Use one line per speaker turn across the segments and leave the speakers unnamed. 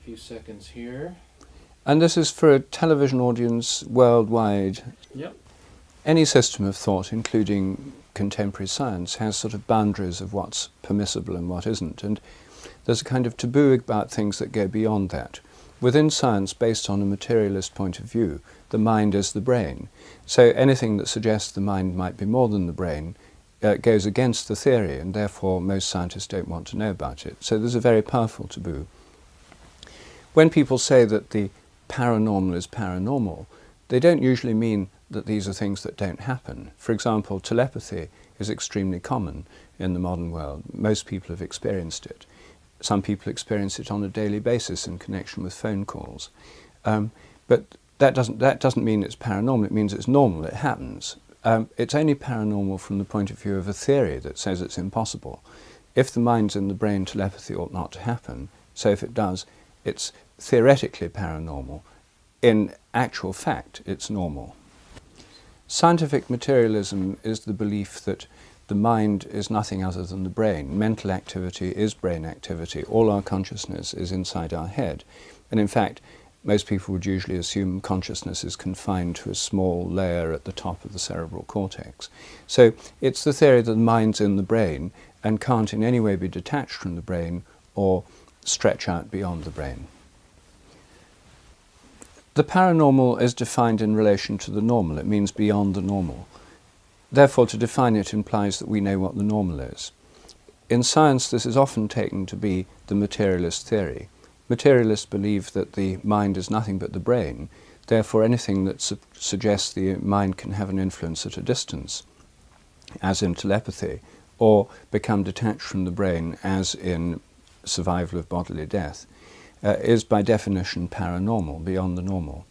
few seconds here.
And this is for a television audience worldwide.
Yep.
Any system of thought, including contemporary science, has sort of boundaries of what's permissible and what isn't. And there's a kind of taboo about things that go beyond that. Within science, based on a materialist point of view, the mind is the brain. So anything that suggests the mind might be more than the brain goes against the theory, and therefore most scientists don't want to know about it. So there's a very powerful taboo. When people say that the paranormal is paranormal, they don't usually mean that these are things that don't happen. For example, telepathy is extremely common in the modern world. Most people have experienced it. Some people experience it on a daily basis in connection with phone calls. But that doesn't mean it's paranormal, it means it's normal, it happens. It's only paranormal from the point of view of a theory that says it's impossible. If the mind's in the brain, telepathy ought not to happen. So if it does, it's theoretically paranormal. In actual fact, it's normal. Scientific materialism is the belief that the mind is nothing other than the brain. Mental activity is brain activity. All our consciousness is inside our head. And in fact, most people would usually assume consciousness is confined to a small layer at the top of the cerebral cortex. So it's the theory that the mind's in the brain and can't in any way be detached from the brain or stretch out beyond the brain. The paranormal is defined in relation to the normal. It means beyond the normal. Therefore, to define it implies that we know what the normal is. In science, this is often taken to be the materialist theory. Materialists believe that the mind is nothing but the brain. Therefore, anything that suggests the mind can have an influence at a distance, as in telepathy, or become detached from the brain, as in survival of bodily death, is by definition paranormal, beyond the normal.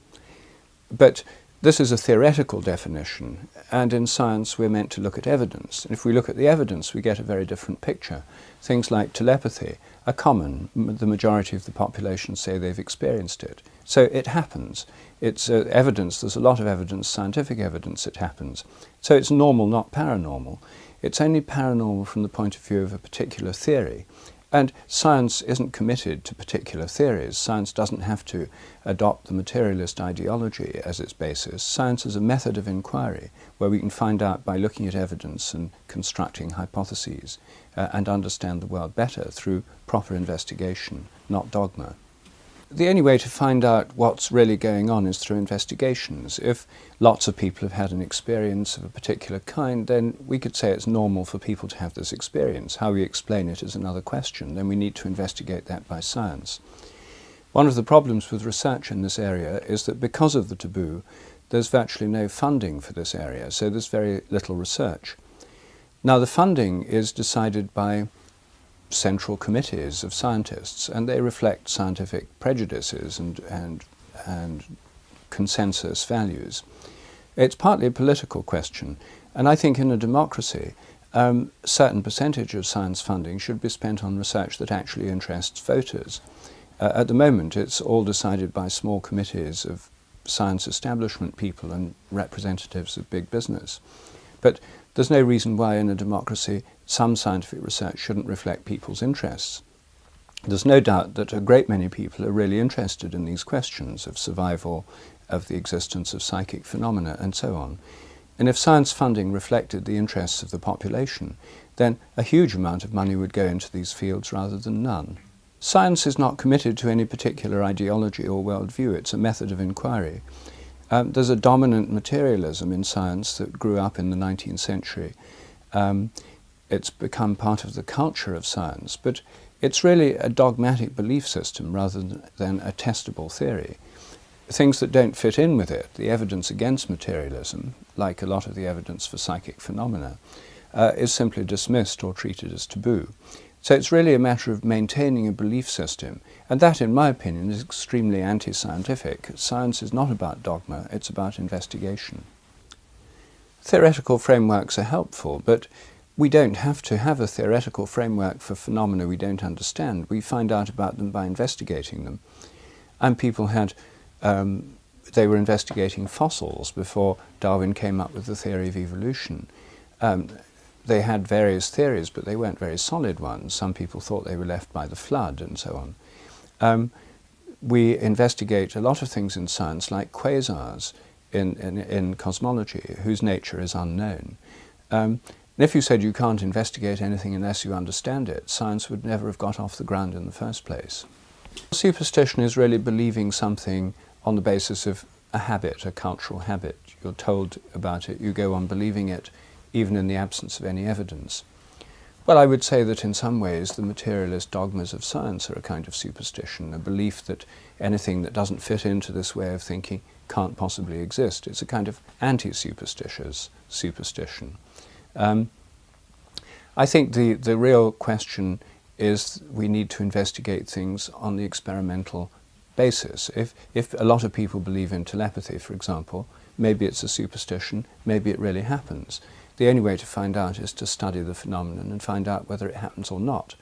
But this is a theoretical definition, and in science we're meant to look at evidence. And if we look at the evidence, we get a very different picture. Things like telepathy are common. The majority of the population say they've experienced it. So it happens. It's evidence, there's a lot of evidence, scientific evidence it happens. So it's normal, not paranormal. It's only paranormal from the point of view of a particular theory. And science isn't committed to particular theories. Science doesn't have to adopt the materialist ideology as its basis. Science is a method of inquiry where we can find out by looking at evidence and constructing hypotheses and understand the world better through proper investigation, not dogma. The only way to find out what's really going on is through investigations. If lots of people have had an experience of a particular kind, then we could say it's normal for people to have this experience. How we explain it is another question. Then we need to investigate that by science. One of the problems with research in this area is that because of the taboo, there's virtually no funding for this area, so there's very little research. Now, the funding is decided by central committees of scientists, and they reflect scientific prejudices and consensus values. It's partly a political question, and I think in a democracy, a certain percentage of science funding should be spent on research that actually interests voters. At the moment, it's all decided by small committees of science establishment people and representatives of big business. But there's no reason why in a democracy some scientific research shouldn't reflect people's interests. There's no doubt that a great many people are really interested in these questions of survival, of the existence of psychic phenomena, and so on. And if science funding reflected the interests of the population, then a huge amount of money would go into these fields rather than none. Science is not committed to any particular ideology or worldview. It's a method of inquiry. There's a dominant materialism in science that grew up in the 19th century. It's become part of the culture of science, but it's really a dogmatic belief system rather than a testable theory. Things that don't fit in with it, the evidence against materialism, like a lot of the evidence for psychic phenomena, is simply dismissed or treated as taboo. So it's really a matter of maintaining a belief system, and that, in my opinion, is extremely anti-scientific. Science is not about dogma, it's about investigation. Theoretical frameworks are helpful, but we don't have to have a theoretical framework for phenomena we don't understand. We find out about them by investigating them. And people had, they were investigating fossils before Darwin came up with the theory of evolution. They had various theories, but they weren't very solid ones. Some people thought they were left by the flood and so on. we investigate a lot of things in science, like quasars in cosmology, whose nature is unknown. And if you said you can't investigate anything unless you understand it, science would never have got off the ground in the first place. Superstition is really believing something on the basis of a habit, a cultural habit. You're told about it, you go on believing it, even in the absence of any evidence. Well, I would say that in some ways the materialist dogmas of science are a kind of superstition, a belief that anything that doesn't fit into this way of thinking can't possibly exist. It's a kind of anti-superstitious superstition. I think the real question is we need to investigate things on the experimental basis. If a lot of people believe in telepathy, for example, maybe it's a superstition, maybe it really happens. The only way to find out is to study the phenomenon and find out whether it happens or not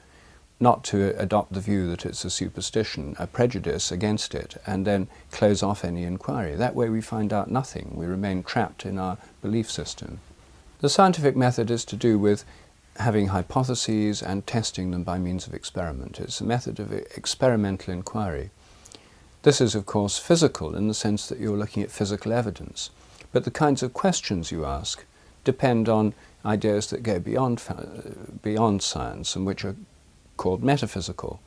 to adopt the view that it's a superstition, a prejudice against it, and then close off any inquiry. That way we find out nothing. We remain trapped in our belief system. The scientific method is to do with having hypotheses and testing them by means of experiment. It's a method of experimental inquiry. This is, of course, physical in the sense that you're looking at physical evidence, but the kinds of questions you ask depend on ideas that go beyond science and which are called metaphysical.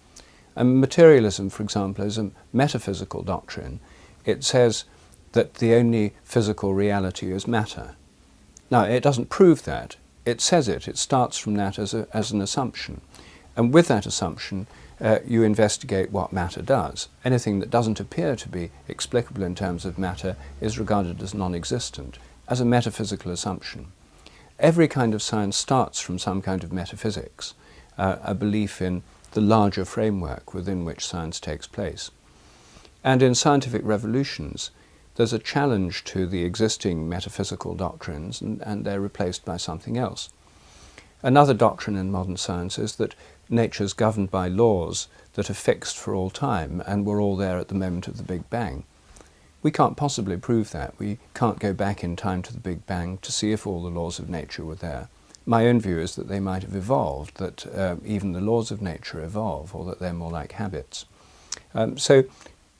And materialism, for example, is a metaphysical doctrine. It says that the only physical reality is matter. Now, it doesn't prove that. It says it. It starts from that as an assumption. And with that assumption, you investigate what matter does. Anything that doesn't appear to be explicable in terms of matter is regarded as non-existent, as a metaphysical assumption. Every kind of science starts from some kind of metaphysics, a belief in the larger framework within which science takes place. And in scientific revolutions, there's a challenge to the existing metaphysical doctrines, and they're replaced by something else. Another doctrine in modern science is that nature is governed by laws that are fixed for all time and were all there at the moment of the Big Bang. We can't possibly prove that. We can't go back in time to the Big Bang to see if all the laws of nature were there. My own view is that they might have evolved, that even the laws of nature evolve, or that they're more like habits. So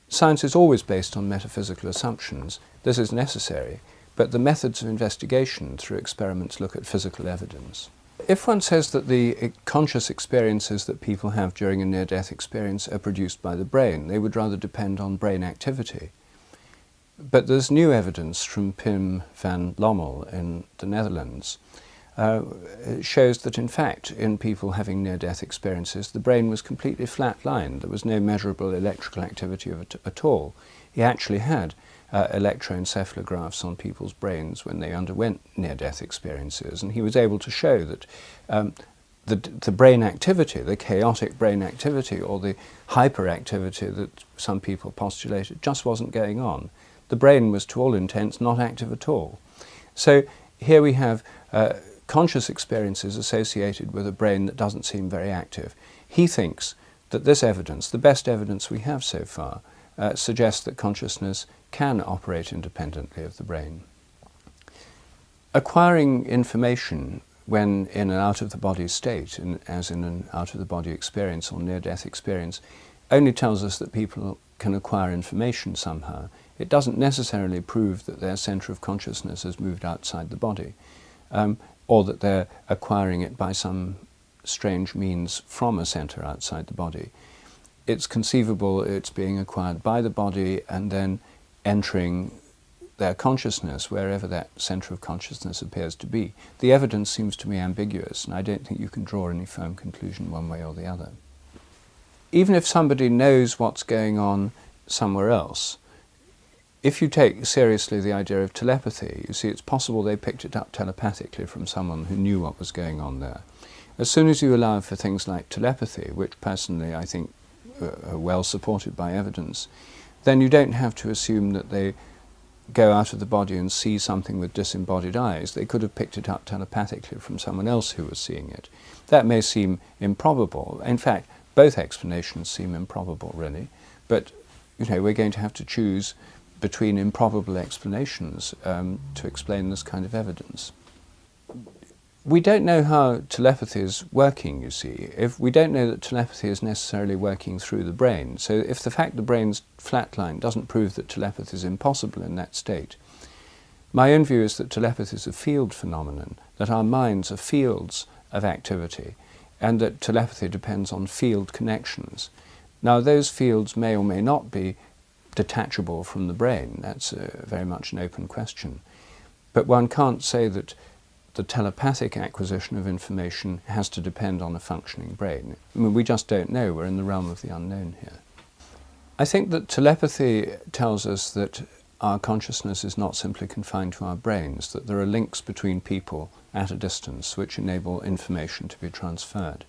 science is always based on metaphysical assumptions. This is necessary, but the methods of investigation through experiments look at physical evidence. If one says that the conscious experiences that people have during a near-death experience are produced by the brain, they would rather depend on brain activity. But there's new evidence from Pim van Lommel in the Netherlands. It shows that in fact in people having near-death experiences the brain was completely flat-lined. There was no measurable electrical activity at all. He actually had electroencephalographs on people's brains when they underwent near-death experiences, and he was able to show that the brain activity, the chaotic brain activity or the hyperactivity that some people postulated just wasn't going on. The brain was to all intents not active at all. So here we have conscious experiences associated with a brain that doesn't seem very active. He thinks that this evidence, the best evidence we have so far, suggests that consciousness can operate independently of the brain. Acquiring information when in an out-of-the-body state, as in an out-of-the-body experience or near-death experience, only tells us that people can acquire information somehow. It doesn't necessarily prove that their centre of consciousness has moved outside the body, or that they're acquiring it by some strange means from a centre outside the body. It's conceivable it's being acquired by the body and then entering their consciousness, wherever that centre of consciousness appears to be. The evidence seems to me ambiguous, and I don't think you can draw any firm conclusion one way or the other. Even if somebody knows what's going on somewhere else, if you take seriously the idea of telepathy, you see it's possible they picked it up telepathically from someone who knew what was going on there. As soon as you allow for things like telepathy, which personally I think are well supported by evidence, then you don't have to assume that they go out of the body and see something with disembodied eyes. They could have picked it up telepathically from someone else who was seeing it. That may seem improbable. In fact, both explanations seem improbable, really. But we're going to have to choose between improbable explanations to explain this kind of evidence. We don't know how telepathy is working, you see. If we don't know that telepathy is necessarily working through the brain. So if the fact the brain's flatline doesn't prove that telepathy is impossible in that state, my own view is that telepathy is a field phenomenon, that our minds are fields of activity, and that telepathy depends on field connections. Now, those fields may or may not be detachable from the brain. That's very much an open question. But one can't say that the telepathic acquisition of information has to depend on a functioning brain. I mean, we just don't know. We're in the realm of the unknown here. I think that telepathy tells us that our consciousness is not simply confined to our brains, that there are links between people at a distance which enable information to be transferred.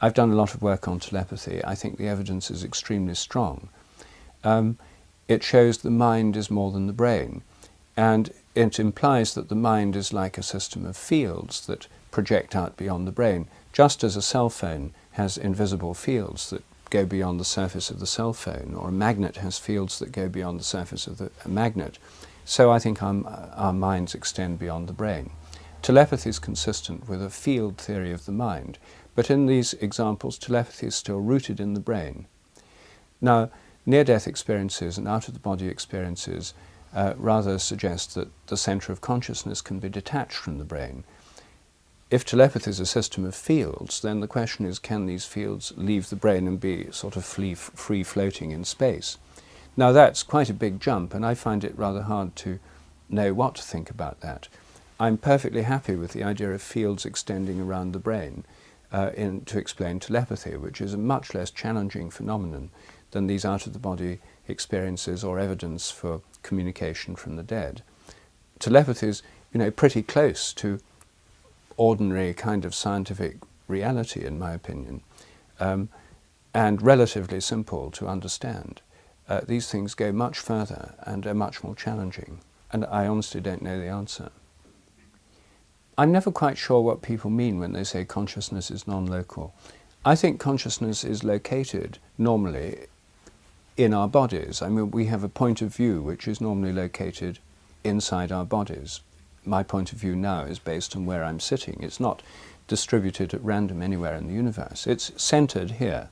I've done a lot of work on telepathy. I think the evidence is extremely strong. It shows the mind is more than the brain, and it implies that the mind is like a system of fields that project out beyond the brain, just as a cell phone has invisible fields that go beyond the surface of the cell phone, or a magnet has fields that go beyond the surface of the magnet. So I think our minds extend beyond the brain. Telepathy is consistent with a field theory of the mind, but in these examples, telepathy is still rooted in the brain. Now, near-death experiences and out-of-the-body experiences rather suggest that the centre of consciousness can be detached from the brain. If telepathy is a system of fields, then the question is, can these fields leave the brain and be sort of free-floating in space? Now, that's quite a big jump, and I find it rather hard to know what to think about that. I'm perfectly happy with the idea of fields extending around the brain to explain telepathy, which is a much less challenging phenomenon than these out-of-the-body experiences or evidence for communication from the dead. Telepathy is, pretty close to ordinary kind of scientific reality, in my opinion, and relatively simple to understand. These things go much further and are much more challenging, and I honestly don't know the answer. I'm never quite sure what people mean when they say consciousness is non-local. I think consciousness is located normally in our bodies. I mean, we have a point of view which is normally located inside our bodies. My point of view now is based on where I'm sitting. It's not distributed at random anywhere in the universe. It's centered here.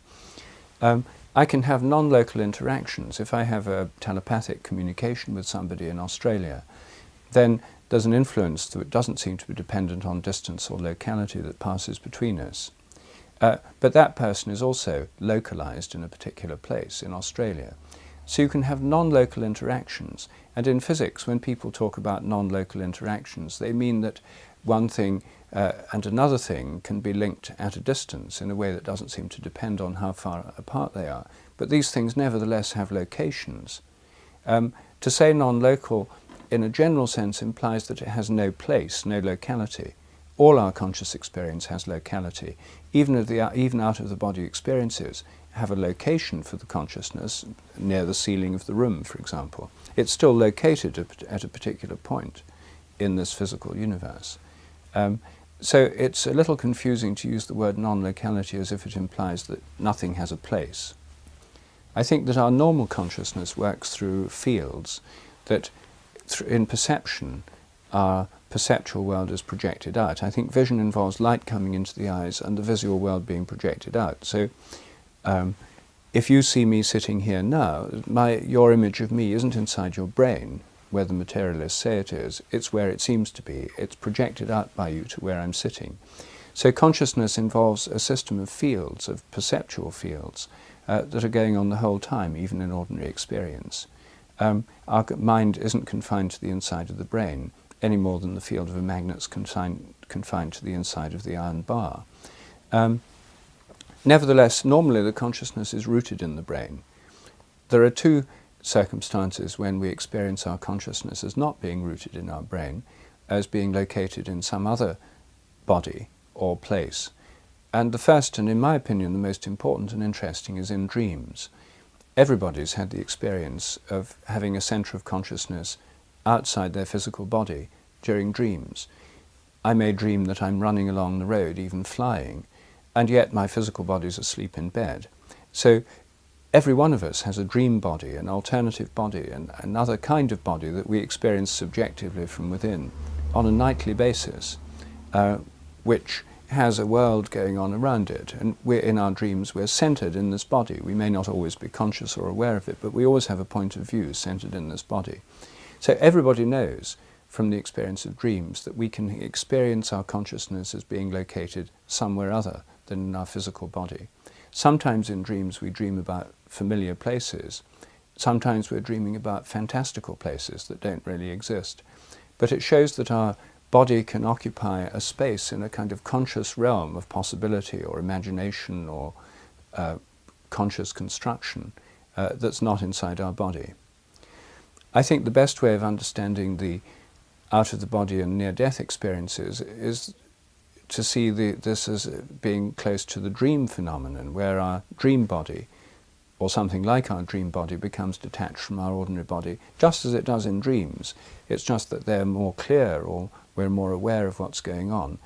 I can have non-local interactions. If I have a telepathic communication with somebody in Australia, then there's an influence that doesn't seem to be dependent on distance or locality that passes between us. But that person is also localized in a particular place in Australia. So you can have non-local interactions. And in physics, when people talk about non-local interactions, they mean that one thing and another thing can be linked at a distance in a way that doesn't seem to depend on how far apart they are. But these things nevertheless have locations. To say non-local in a general sense implies that it has no place, no locality. All our conscious experience has locality. Even out-of-the-body experiences have a location for the consciousness near the ceiling of the room, for example. It's still located at a particular point in this physical universe. So it's a little confusing to use the word non-locality as if it implies that nothing has a place. I think that our normal consciousness works through fields, that in perception, our perceptual world is projected out. I think vision involves light coming into the eyes and the visual world being projected out. So if you see me sitting here now, your image of me isn't inside your brain, where the materialists say it is. It's where it seems to be. It's projected out by you to where I'm sitting. So consciousness involves a system of fields, of perceptual fields, that are going on the whole time, even in ordinary experience. Our mind isn't confined to the inside of the brain, any more than the field of a magnet's confined to the inside of the iron bar. Nevertheless, normally the consciousness is rooted in the brain. There are two circumstances when we experience our consciousness as not being rooted in our brain, as being located in some other body or place. And the first, and in my opinion the most important and interesting, is in dreams. Everybody's had the experience of having a centre of consciousness outside their physical body during dreams. I may dream that I'm running along the road, even flying, and yet my physical body's asleep in bed. So every one of us has a dream body, an alternative body, and another kind of body that we experience subjectively from within on a nightly basis. which has a world going on around it, and in our dreams we're centered in this body. We may not always be conscious or aware of it, but we always have a point of view centered in this body. So everybody knows from the experience of dreams that we can experience our consciousness as being located somewhere other than in our physical body. Sometimes in dreams we dream about familiar places. Sometimes we're dreaming about fantastical places that don't really exist. But it shows that our body can occupy a space in a kind of conscious realm of possibility or imagination or conscious construction that's not inside our body. I think the best way of understanding the out-of-the-body and near-death experiences is to see this as being close to the dream phenomenon, where our dream body, or something like our dream body, becomes detached from our ordinary body, just as it does in dreams. It's just that they're more clear, or we're more aware of what's going on.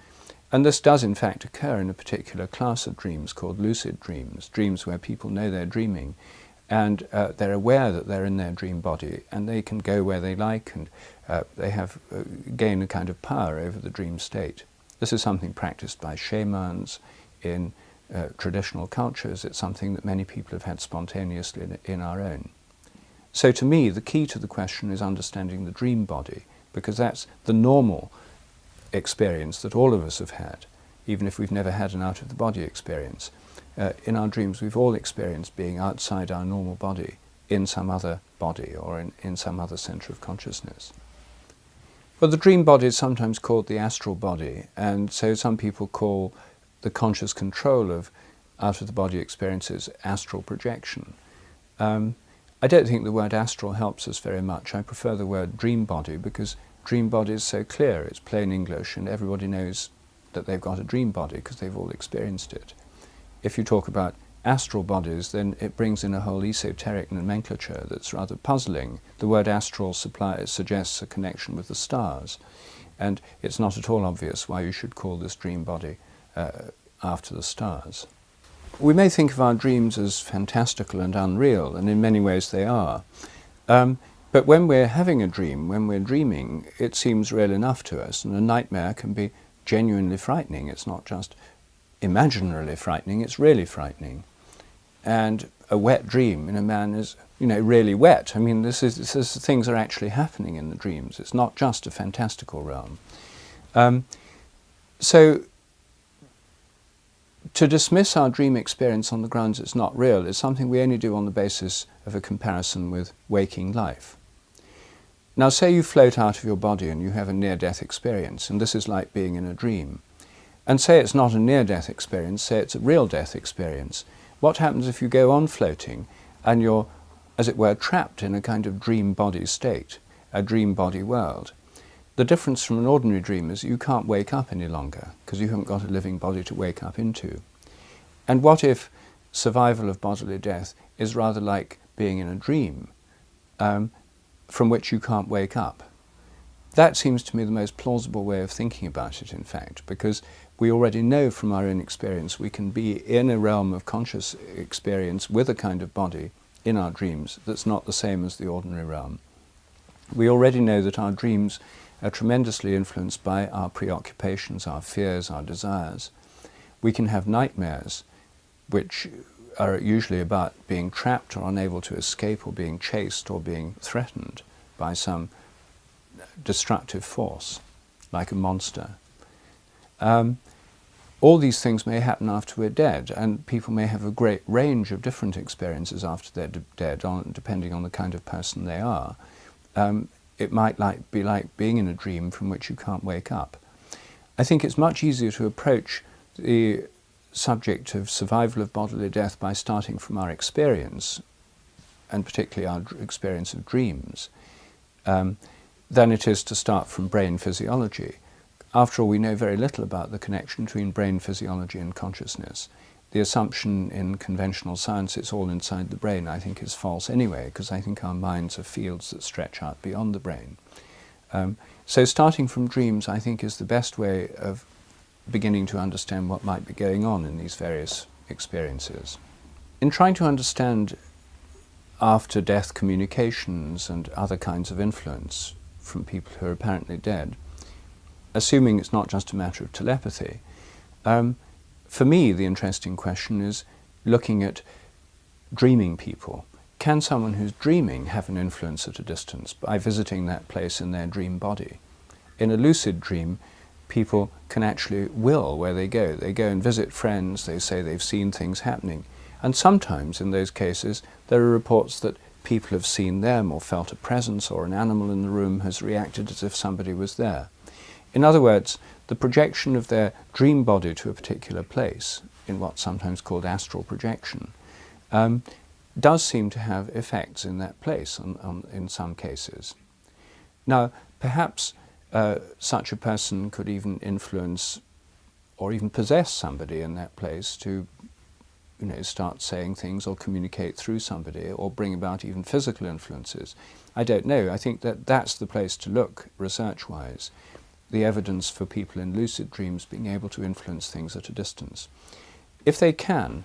And this does in fact occur in a particular class of dreams called lucid dreams, dreams where people know they're dreaming, and they're aware that they're in their dream body, and they can go where they like, and they have gain a kind of power over the dream state. This is something practiced by shamans in traditional cultures. It's something that many people have had spontaneously in our own. So to me, the key to the question is understanding the dream body, because that's the normal experience that all of us have had, even if we've never had an out-of-the-body experience. In our dreams, we've all experienced being outside our normal body, in some other body, or in some other center of consciousness. Well, the dream body is sometimes called the astral body, and so some people call the conscious control of out-of-the-body experiences astral projection. I don't think the word astral helps us very much. I prefer the word dream body, because dream body is so clear, it's plain English, and everybody knows that they've got a dream body because they've all experienced it. If you talk about astral bodies, then it brings in a whole esoteric nomenclature that's rather puzzling. The word astral suggests a connection with the stars, and it's not at all obvious why you should call this dream body after the stars. We may think of our dreams as fantastical and unreal, and in many ways they are. But when we're having a dream, when we're dreaming, it seems real enough to us, and a nightmare can be genuinely frightening. It's not just imaginarily frightening, it's really frightening. And a wet dream in a man is, really wet. I mean, this is things are actually happening in the dreams. It's not just a fantastical realm. So to dismiss our dream experience on the grounds it's not real is something we only do on the basis of a comparison with waking life. Now, say you float out of your body and you have a near-death experience, and this is like being in a dream. And say it's not a near-death experience, say it's a real death experience. What happens if you go on floating and you're, as it were, trapped in a kind of dream body state, a dream body world? The difference from an ordinary dream is you can't wake up any longer because you haven't got a living body to wake up into. And what if survival of bodily death is rather like being in a dream from which you can't wake up? That seems to me the most plausible way of thinking about it, in fact, because we already know from our own experience we can be in a realm of conscious experience with a kind of body in our dreams that's not the same as the ordinary realm. We already know that our dreams are tremendously influenced by our preoccupations, our fears, our desires. We can have nightmares, which are usually about being trapped or unable to escape, or being chased or being threatened by some destructive force, like a monster. All these things may happen after we're dead, and people may have a great range of different experiences after they're dead, depending on the kind of person they are. It might be like being in a dream from which you can't wake up. I think it's much easier to approach the subject of survival of bodily death by starting from our experience, and particularly our experience of dreams, than it is to start from brain physiology. After all, we know very little about the connection between brain physiology and consciousness. The assumption in conventional science it's all inside the brain, I think, is false anyway, because I think our minds are fields that stretch out beyond the brain. So starting from dreams, I think, is the best way of beginning to understand what might be going on in these various experiences. In trying to understand after-death communications and other kinds of influence from people who are apparently dead, assuming it's not just a matter of telepathy, for me the interesting question is looking at dreaming people. Can someone who's dreaming have an influence at a distance by visiting that place in their dream body? In a lucid dream, people can actually will where they go. They go and visit friends, they say they've seen things happening. And sometimes in those cases there are reports that people have seen them or felt a presence, or an animal in the room has reacted as if somebody was there. In other words, the projection of their dream body to a particular place, in what's sometimes called astral projection, does seem to have effects in that place in some cases. Now, perhaps such a person could even influence or even possess somebody in that place to start saying things or communicate through somebody or bring about even physical influences. I don't know. I think that that's the place to look research-wise, the evidence for people in lucid dreams being able to influence things at a distance. If they can,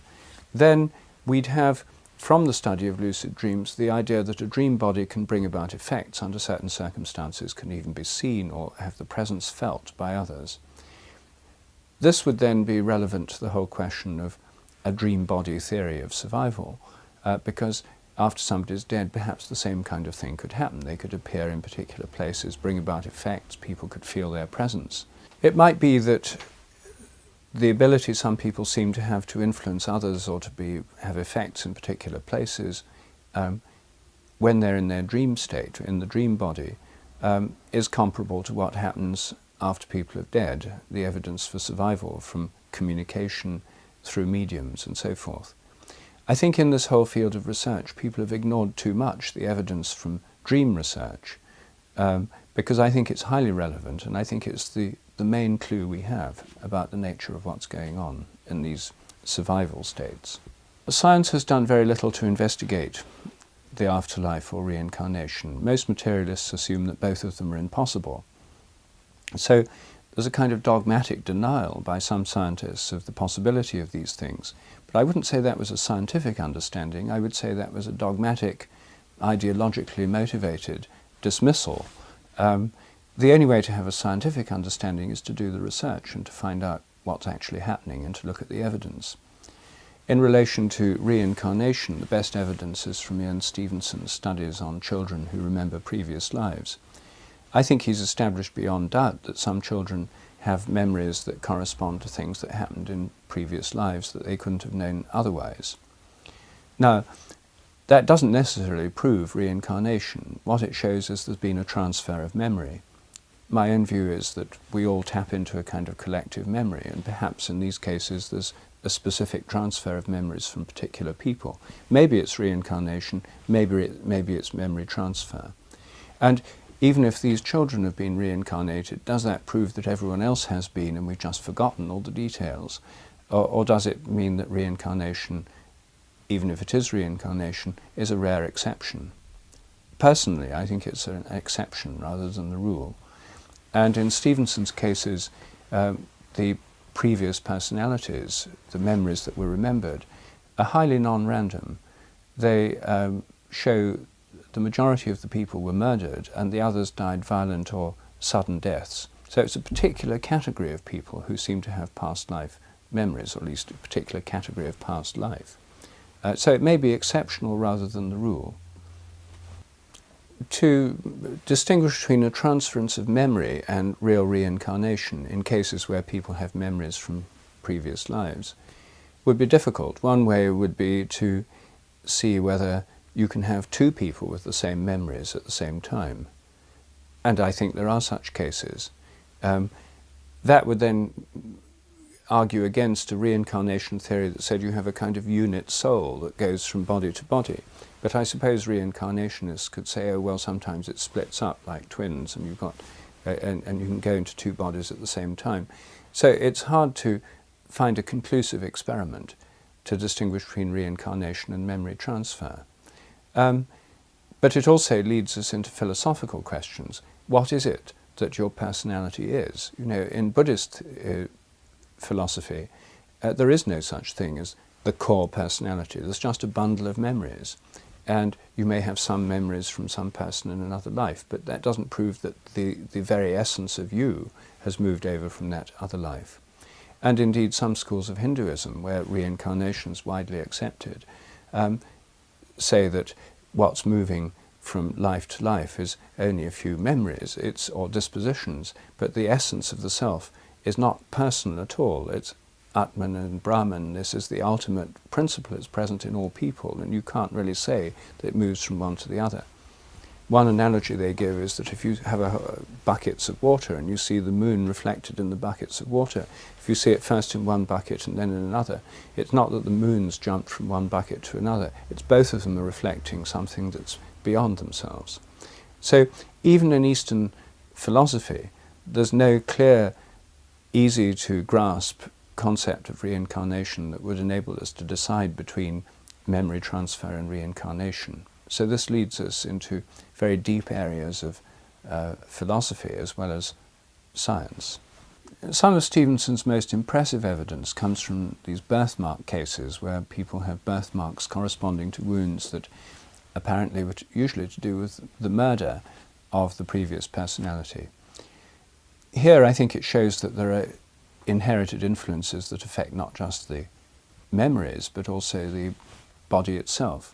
then we'd have, from the study of lucid dreams, the idea that a dream body can bring about effects under certain circumstances, can even be seen or have the presence felt by others. This would then be relevant to the whole question of a dream body theory of survival, because after somebody's dead, perhaps the same kind of thing could happen. They could appear in particular places, bring about effects, people could feel their presence. It might be that the ability some people seem to have to influence others or to have effects in particular places when they're in their dream state, in the dream body, is comparable to what happens after people are dead, the evidence for survival from communication through mediums and so forth. I think in this whole field of research people have ignored too much the evidence from dream research because I think it's highly relevant, and I think it's the main clue we have about the nature of what's going on in these survival states. Science has done very little to investigate the afterlife or reincarnation. Most materialists assume that both of them are impossible. So there's a kind of dogmatic denial by some scientists of the possibility of these things. But I wouldn't say that was a scientific understanding. I would say that was a dogmatic, ideologically motivated dismissal. The only way to have a scientific understanding is to do the research and to find out what's actually happening and to look at the evidence. In relation to reincarnation, the best evidence is from Ian Stevenson's studies on children who remember previous lives. I think he's established beyond doubt that some children have memories that correspond to things that happened in previous lives that they couldn't have known otherwise. Now, that doesn't necessarily prove reincarnation. What it shows is there's been a transfer of memory. My own view is that we all tap into a kind of collective memory, and perhaps in these cases there's a specific transfer of memories from particular people. Maybe it's reincarnation, maybe it's memory transfer. And even if these children have been reincarnated, does that prove that everyone else has been and we've just forgotten all the details? Or does it mean that reincarnation, even if it is reincarnation, is a rare exception? Personally, I think it's an exception rather than the rule. And in Stevenson's cases, the previous personalities, the memories that were remembered, are highly non-random. They show the majority of the people were murdered and the others died violent or sudden deaths. So it's a particular category of people who seem to have past life memories, or at least a particular category of past life. So it may be exceptional rather than the rule. To distinguish between a transference of memory and real reincarnation in cases where people have memories from previous lives would be difficult. One way would be to see whether you can have two people with the same memories at the same time. And I think there are such cases. That would then argue against a reincarnation theory that said you have a kind of unit soul that goes from body to body. But I suppose reincarnationists could say, oh well, sometimes it splits up like twins and you've got and you can go into two bodies at the same time. So it's hard to find a conclusive experiment to distinguish between reincarnation and memory transfer. But it also leads us into philosophical questions. What is it that your personality is? You know, in Buddhist philosophy, there is no such thing as the core personality. There's just a bundle of memories. And you may have some memories from some person in another life, but that doesn't prove that the very essence of you has moved over from that other life. And indeed some schools of Hinduism, where reincarnation is widely accepted, say that what's moving from life to life is only a few memories or dispositions, but the essence of the self is not personal at all. It's Atman and Brahman. This is the ultimate principle. It's present in all people, and you can't really say that it moves from one to the other. One analogy they give is that if you have buckets of water and you see the moon reflected in the buckets of water, if you see it first in one bucket and then in another, it's not that the moon's jumped from one bucket to another. It's both of them are reflecting something that's beyond themselves. So even in Eastern philosophy, there's no clear, easy to grasp concept of reincarnation that would enable us to decide between memory transfer and reincarnation. So this leads us into very deep areas of philosophy as well as science. Some of Stevenson's most impressive evidence comes from these birthmark cases where people have birthmarks corresponding to wounds that apparently were usually to do with the murder of the previous personality. Here I think it shows that there are inherited influences that affect not just the memories but also the body itself.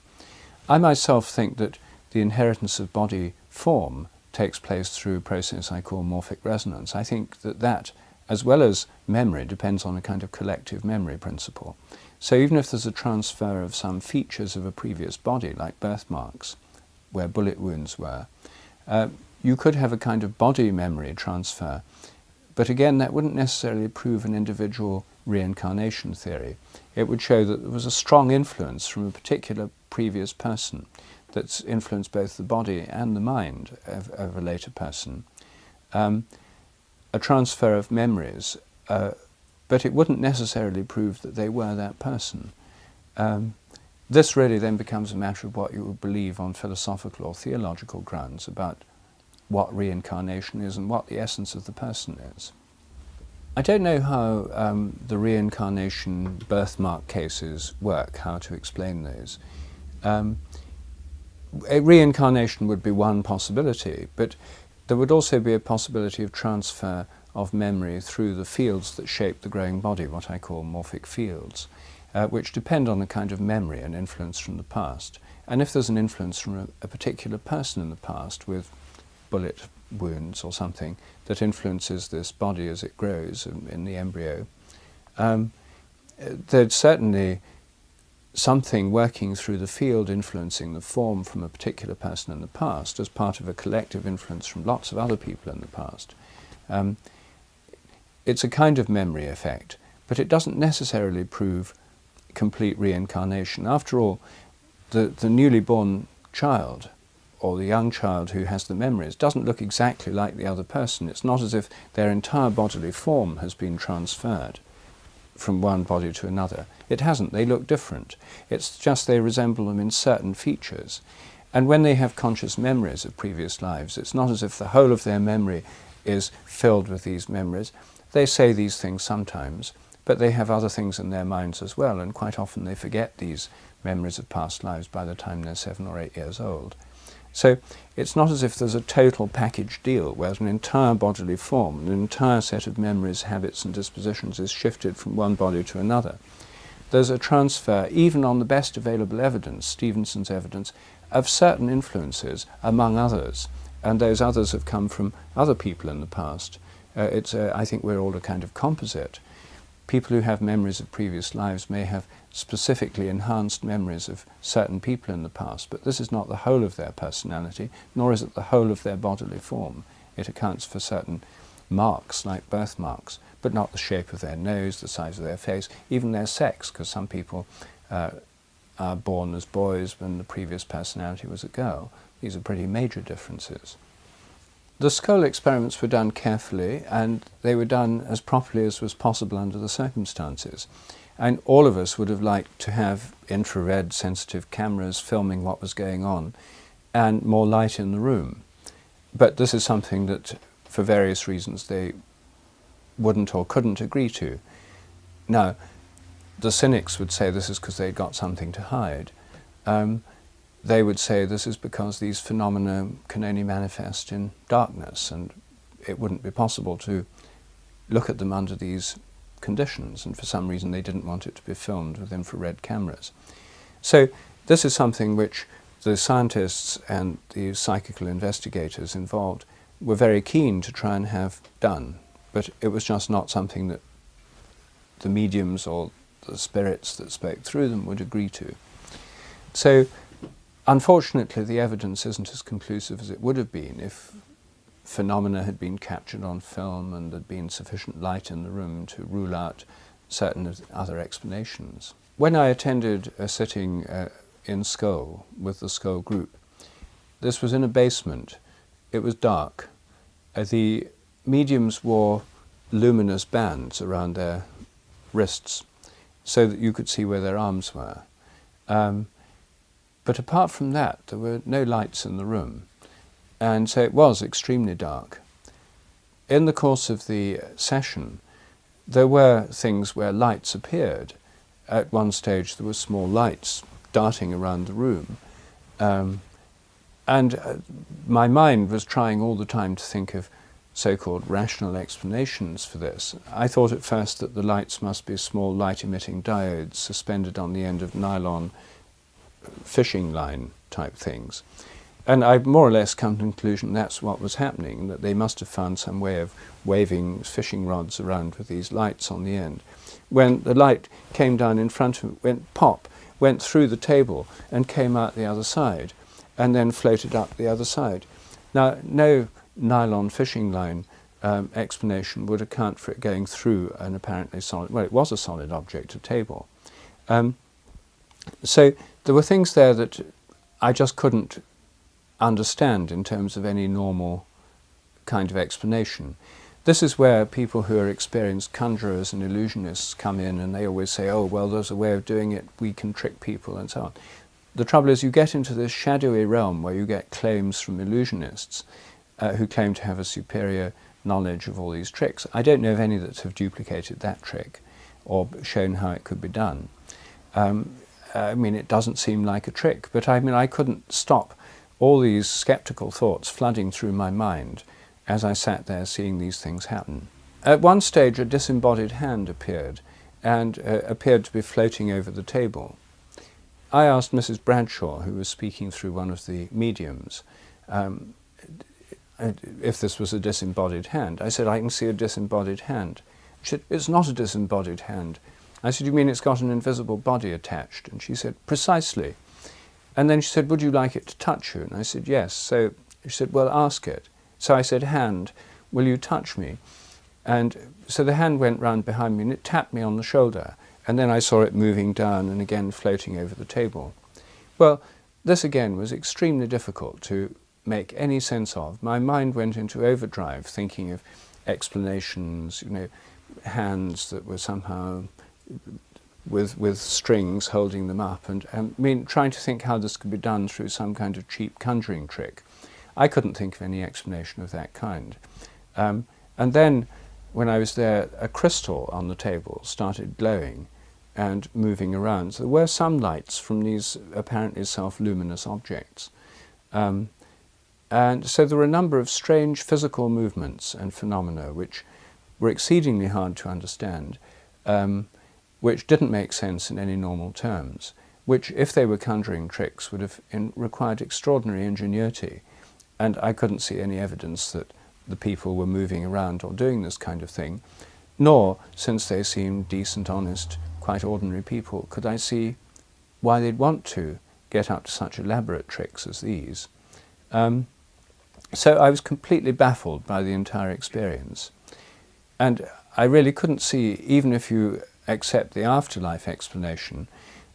I myself think that the inheritance of body form takes place through a process I call morphic resonance. I think that, as well as memory, depends on a kind of collective memory principle. So even if there's a transfer of some features of a previous body, like birthmarks, where bullet wounds were, you could have a kind of body memory transfer. But again, that wouldn't necessarily prove an individual reincarnation theory. It would show that there was a strong influence from a particular previous person that's influenced both the body and the mind of a later person. A transfer of memories, but it wouldn't necessarily prove that they were that person. This really then becomes a matter of what you would believe on philosophical or theological grounds about what reincarnation is and what the essence of the person is. I don't know how the reincarnation birthmark cases work, how to explain those. A reincarnation would be one possibility, but there would also be a possibility of transfer of memory through the fields that shape the growing body, what I call morphic fields, which depend on a kind of memory and influence from the past. And if there's an influence from a particular person in the past with bullet wounds or something that influences this body as it grows in the embryo, there's certainly something working through the field influencing the form from a particular person in the past as part of a collective influence from lots of other people in the past. It's a kind of memory effect, but it doesn't necessarily prove complete reincarnation. After all, the newly born child or the young child who has the memories doesn't look exactly like the other person. It's not as if their entire bodily form has been transferred from one body to another. It hasn't. They look different. It's just they resemble them in certain features. And when they have conscious memories of previous lives, it's not as if the whole of their memory is filled with these memories. They say these things sometimes, but they have other things in their minds as well, and quite often they forget these memories of past lives by the time they're 7 or 8 years old. So it's not as if there's a total package deal where an entire bodily form, an entire set of memories, habits and dispositions is shifted from one body to another. There's a transfer, even on the best available evidence, Stevenson's evidence, of certain influences among others, and those others have come from other people in the past. I think we're all a kind of composite. People who have memories of previous lives may have specifically enhanced memories of certain people in the past, but this is not the whole of their personality, nor is it the whole of their bodily form. It accounts for certain marks, like birthmarks, but not the shape of their nose, the size of their face, even their sex, because some people are born as boys when the previous personality was a girl. These are pretty major differences. The skull experiments were done carefully, and they were done as properly as was possible under the circumstances. And all of us would have liked to have infrared sensitive cameras filming what was going on and more light in the room. But this is something that, for various reasons, they wouldn't or couldn't agree to. Now, the cynics would say this is because they'd got something to hide. They would say this is because these phenomena can only manifest in darkness, and it wouldn't be possible to look at them under these conditions, and for some reason they didn't want it to be filmed with infrared cameras. So this is something which the scientists and the psychical investigators involved were very keen to try and have done, but it was just not something that the mediums or the spirits that spoke through them would agree to. So unfortunately the evidence isn't as conclusive as it would have been if phenomena had been captured on film and there'd been sufficient light in the room to rule out certain other explanations. When I attended a sitting in Skull with the Skull group, this was in a basement. It was dark. The mediums wore luminous bands around their wrists so that you could see where their arms were. But apart from that, there were no lights in the room, and so it was extremely dark. In the course of the session, there were things where lights appeared. At one stage there were small lights darting around the room, and my mind was trying all the time to think of so-called rational explanations for this. I thought at first that the lights must be small light-emitting diodes suspended on the end of nylon fishing line type things. And I've more or less come to the conclusion that's what was happening, that they must have found some way of waving fishing rods around with these lights on the end. When the light came down in front of it, went pop, went through the table and came out the other side, and then floated up the other side. Now, no nylon fishing line explanation would account for it going through an apparently solid, well, it was a solid object, a table. So there were things there that I just couldn't understand in terms of any normal kind of explanation. This is where people who are experienced conjurers and illusionists come in, and they always say, oh, well, there's a way of doing it, we can trick people and so on. The trouble is you get into this shadowy realm where you get claims from illusionists who claim to have a superior knowledge of all these tricks. I don't know of any that have duplicated that trick or shown how it could be done. I mean, it doesn't seem like a trick, but I mean, I couldn't stop all these skeptical thoughts flooding through my mind as I sat there seeing these things happen. At one stage, a disembodied hand appeared, and appeared to be floating over the table. I asked Mrs. Bradshaw, who was speaking through one of the mediums, if this was a disembodied hand. I said, I can see a disembodied hand. She said, it's not a disembodied hand. I said, you mean it's got an invisible body attached? And she said, precisely. And then she said, would you like it to touch you? And I said, yes. So she said, well, ask it. So I said, hand, will you touch me? And so the hand went round behind me and it tapped me on the shoulder. And then I saw it moving down and again floating over the table. Well, this again was extremely difficult to make any sense of. My mind went into overdrive thinking of explanations, you know, hands that were somehow with strings holding them up, and I mean, trying to think how this could be done through some kind of cheap conjuring trick. I couldn't think of any explanation of that kind. And then when I was there, a crystal on the table started glowing and moving around. So there were some lights from these apparently self-luminous objects. And so there were a number of strange physical movements and phenomena which were exceedingly hard to understand, which didn't make sense in any normal terms, which, if they were conjuring tricks, would have required extraordinary ingenuity. And I couldn't see any evidence that the people were moving around or doing this kind of thing, nor, since they seemed decent, honest, quite ordinary people, could I see why they'd want to get up to such elaborate tricks as these. So I was completely baffled by the entire experience. And I really couldn't see, even if you accept the afterlife explanation,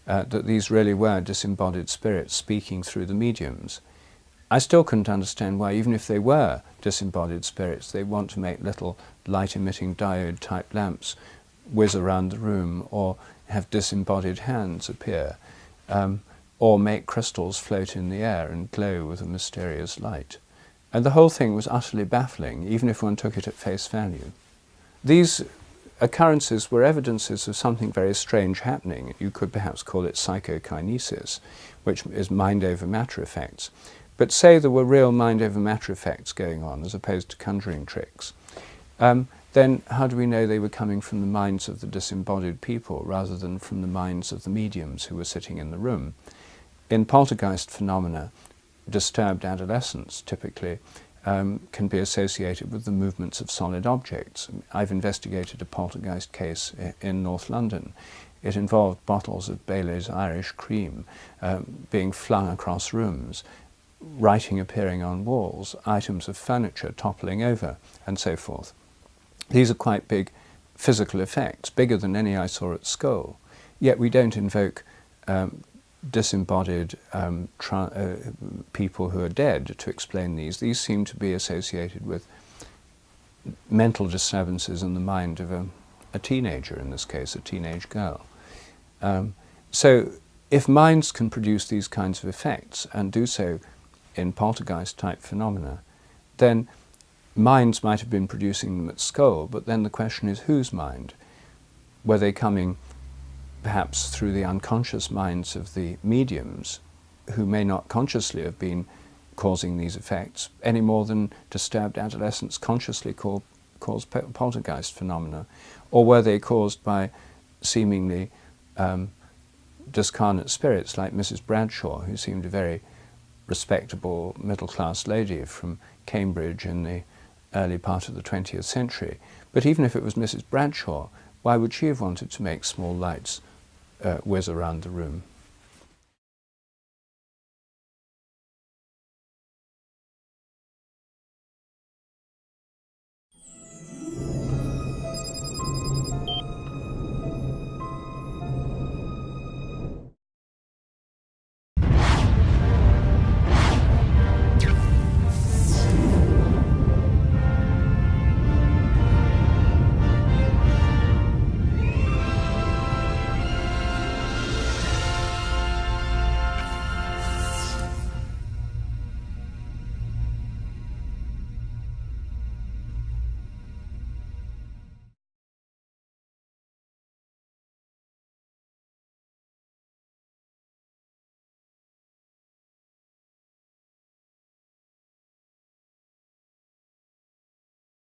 that these really were disembodied spirits speaking through the mediums. I still couldn't understand why, even if they were disembodied spirits, they want to make little light-emitting diode-type lamps whiz around the room, or have disembodied hands appear, or make crystals float in the air and glow with a mysterious light. And the whole thing was utterly baffling, even if one took it at face value. These occurrences were evidences of something very strange happening. You could perhaps call it psychokinesis, which is mind-over-matter effects. But say there were real mind-over-matter effects going on, as opposed to conjuring tricks. Then then how do we know they were coming from the minds of the disembodied people rather than from the minds of the mediums who were sitting in the room? In poltergeist phenomena, disturbed adolescence typically can be associated with the movements of solid objects. I've investigated a poltergeist case in North London. It involved bottles of Bailey's Irish cream being flung across rooms, writing appearing on walls, items of furniture toppling over, and so forth. These are quite big physical effects, bigger than any I saw at Skull. Yet we don't invoke disembodied people who are dead to explain these. These seem to be associated with mental disturbances in the mind of a teenager, in this case, a teenage girl. So if minds can produce these kinds of effects and do so in poltergeist-type phenomena, then minds might have been producing them at Skull, but then the question is whose mind? Were they coming perhaps through the unconscious minds of the mediums who may not consciously have been causing these effects any more than disturbed adolescents consciously cause poltergeist phenomena? Or were they caused by seemingly discarnate spirits like Mrs. Bradshaw, who seemed a very respectable middle-class lady from Cambridge in the early part of the 20th century? But even if it was Mrs. Bradshaw, why would she have wanted to make small lights whiz around the room?